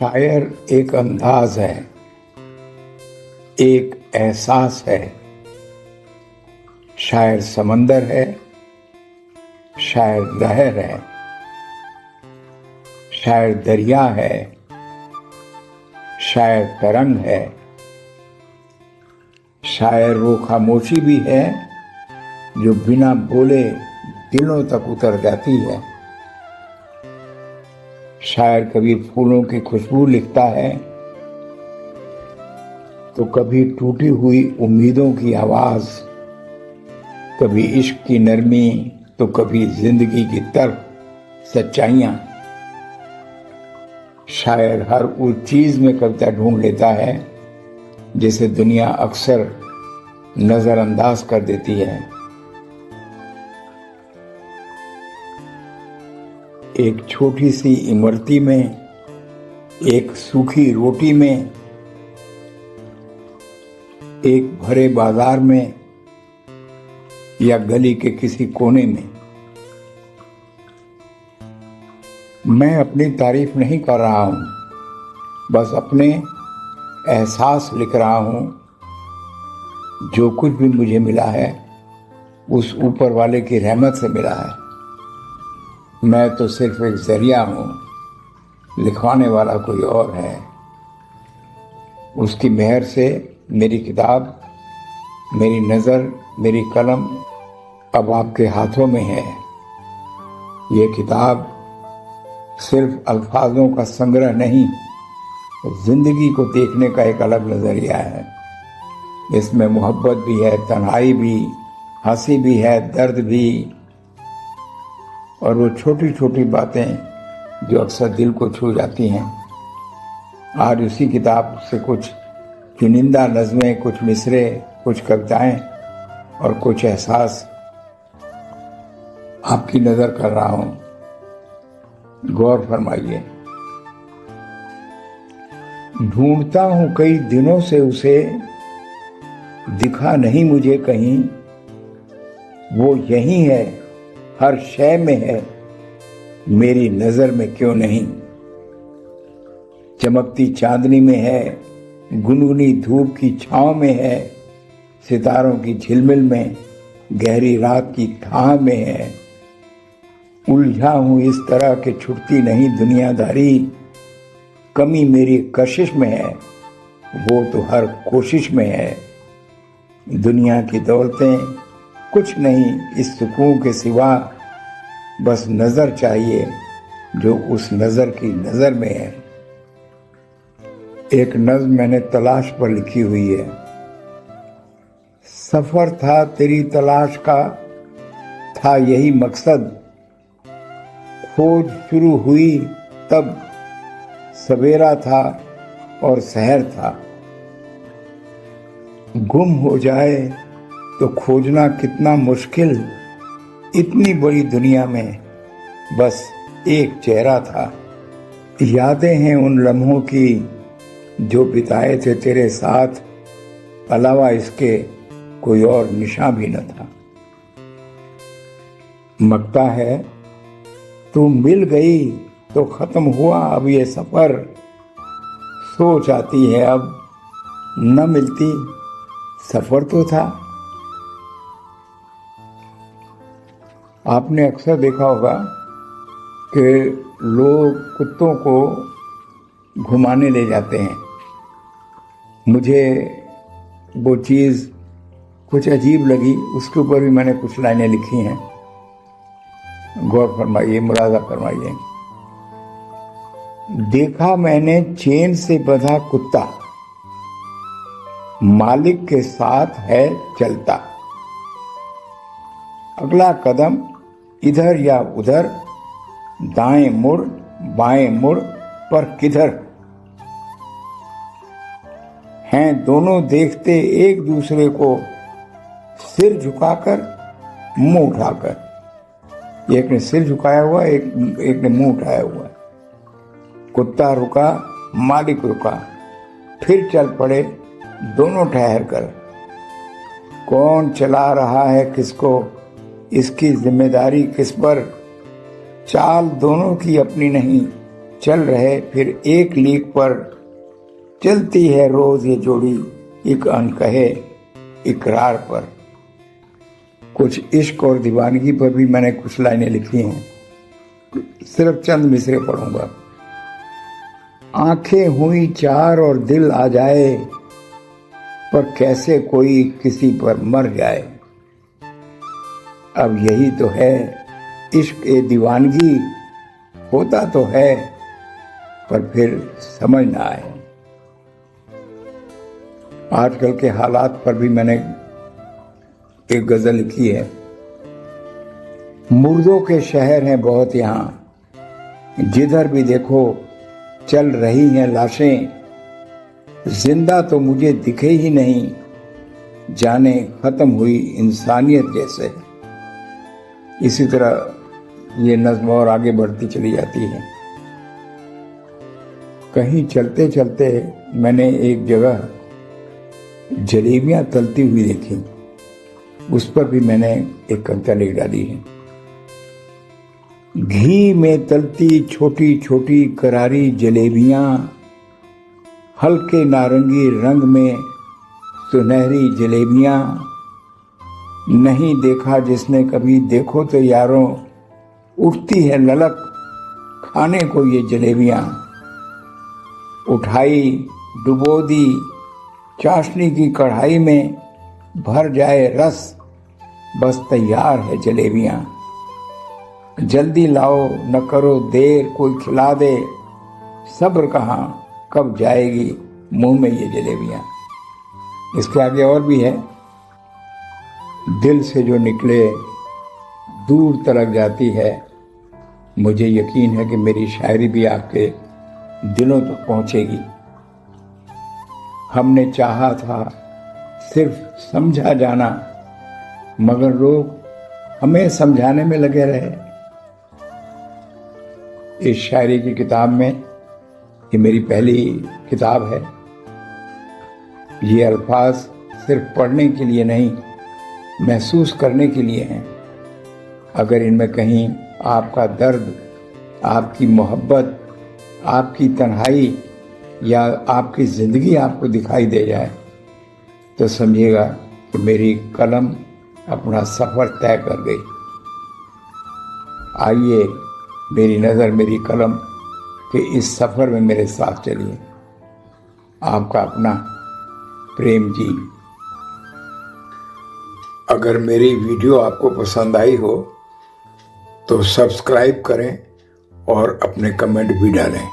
शायर एक अंदाज है, एक एहसास है। शायर समंदर है, शायर लहर है, शायर दरिया है, शायर तरंग है, शायर वो खामोशी भी है जो बिना बोले दिलों तक उतर जाती है। शायर कभी फूलों की खुशबू लिखता है तो कभी टूटी हुई उम्मीदों की आवाज, कभी इश्क की नरमी तो कभी जिंदगी की तर्क सच्चाइयां। शायर हर उस चीज में कविता ढूंढ लेता है जिसे दुनिया अक्सर नजरअंदाज कर देती है। एक छोटी सी इमरती में, एक सूखी रोटी में, एक भरे बाजार में या गली के किसी कोने में। मैं अपनी तारीफ नहीं कर रहा हूं, बस अपने एहसास लिख रहा हूं। जो कुछ भी मुझे मिला है उस ऊपर वाले की रहमत से मिला है। मैं तो सिर्फ एक जरिया हूं, लिखवाने वाला कोई और है। उसकी मेहर से मेरी किताब, मेरी नज़र, मेरी कलम अब आपके हाथों में है। ये किताब सिर्फ अल्फाजों का संग्रह नहीं, जिंदगी को देखने का एक अलग नजरिया है। इसमें मोहब्बत भी है, तन्हाई भी, हंसी भी है, दर्द भी, और वो छोटी छोटी बातें जो अक्सर दिल को छू जाती हैं। आज उसी किताब से कुछ चुनिंदा नज़में, कुछ मिसरे, कुछ कविताएं और कुछ एहसास आपकी नजर कर रहा हूं। गौर फरमाइए। ढूंढता हूं कई दिनों से उसे, दिखा नहीं मुझे कहीं। वो यहीं है, हर शय में है, मेरी नजर में क्यों नहीं। चमकती चांदनी में है, गुनगुनी धूप की छांव में है, सितारों की झिलमिल में, गहरी रात की थाह में है। उलझा हूं इस तरह के छुटती नहीं दुनियादारी। कमी मेरी कशिश में है, वो तो हर कोशिश में है। दुनिया की दौलतें कुछ नहीं इस सुकून के सिवा, बस नजर चाहिए जो उस नजर की नजर में है। एक नज्म मैंने तलाश पर लिखी हुई है। सफर था तेरी तलाश का, था यही मकसद। खोज शुरू हुई तब सवेरा था और सहर था। गुम हो जाए तो खोजना कितना मुश्किल, इतनी बड़ी दुनिया में बस एक चेहरा था। यादें हैं उन लम्हों की जो बिताए थे तेरे साथ, अलावा इसके कोई और निशान भी न था। मगता है तू मिल गई तो खत्म हुआ अब ये सफर। सोच आती है अब न मिलती सफर तो था। आपने अक्सर देखा होगा कि लोग कुत्तों को घुमाने ले जाते हैं। मुझे वो चीज़ कुछ अजीब लगी, उसके ऊपर भी मैंने कुछ लाइनें लिखी हैं। गौर फरमाइए, मुलाजा फरमाइए। देखा मैंने चेन से बंधा कुत्ता, मालिक के साथ है चलता। अगला कदम इधर या उधर, दाएं मुड़ बाएं मुड़, पर किधर। हैं दोनों देखते एक दूसरे को, सिर झुकाकर मुंह उठाकर। एक ने सिर झुकाया हुआ, एक ने मुंह उठाया हुआ। कुत्ता रुका, मालिक रुका, फिर चल पड़े दोनों ठहर कर। कौन चला रहा है किसको, इसकी जिम्मेदारी किस पर। चाल दोनों की अपनी नहीं, चल रहे फिर एक लीक पर चलती है रोज ये जोड़ी, एक अनकहे इकरार पर। कुछ इश्क और दीवानगी पर भी मैंने कुछ लाइनें लिखी हैं, सिर्फ चंद मिसरे पढ़ूंगा। आंखें हुई चार और दिल आ जाए, पर कैसे कोई किसी पर मर जाए। अब यही तो है इश्क ए दीवानगी, होता तो है पर फिर समझ ना आए। आजकल के हालात पर भी मैंने एक गजल लिखी है। मुर्दों के शहर हैं बहुत यहाँ, जिधर भी देखो चल रही हैं लाशें। जिंदा तो मुझे दिखे ही नहीं, जाने खत्म हुई इंसानियत जैसे। इसी तरह ये नज़्म और आगे बढ़ती चली जाती है। कहीं चलते चलते मैंने एक जगह जलेबियां तलती हुई देखी, उस पर भी मैंने एक कविता लिख डाली है। घी में तलती छोटी छोटी करारी जलेबियां, हल्के नारंगी रंग में सुनहरी जलेबियां। नहीं देखा जिसने कभी, देखो तो यारों उठती है ललक खाने को ये जलेबियां। उठाई डुबो दी चाशनी की कढ़ाई में, भर जाए रस बस तैयार है जलेबियां। जल्दी लाओ न करो देर, कोई खिला दे, सब्र कहाँ कब जाएगी मुंह में ये जलेबियां। इसके आगे और भी है। दिल से जो निकले दूर तलक जाती है। मुझे यकीन है कि मेरी शायरी भी आपके दिलों तक पहुंचेगी। हमने चाहा था सिर्फ समझा जाना, मगर लोग हमें समझाने में लगे रहे। इस शायरी की किताब में, ये मेरी पहली किताब है, ये अल्फाज सिर्फ पढ़ने के लिए नहीं, महसूस करने के लिए हैं। अगर इनमें कहीं आपका दर्द, आपकी मोहब्बत, आपकी तन्हाई या आपकी ज़िंदगी आपको दिखाई दे जाए, तो समझिएगा कि मेरी कलम अपना सफ़र तय कर गई। आइए मेरी नज़र मेरी कलम के इस सफ़र में मेरे साथ चलिए। आपका अपना प्रेम जी। अगर मेरी वीडियो आपको पसंद आई हो तो सब्सक्राइब करें और अपने कमेंट भी डालें।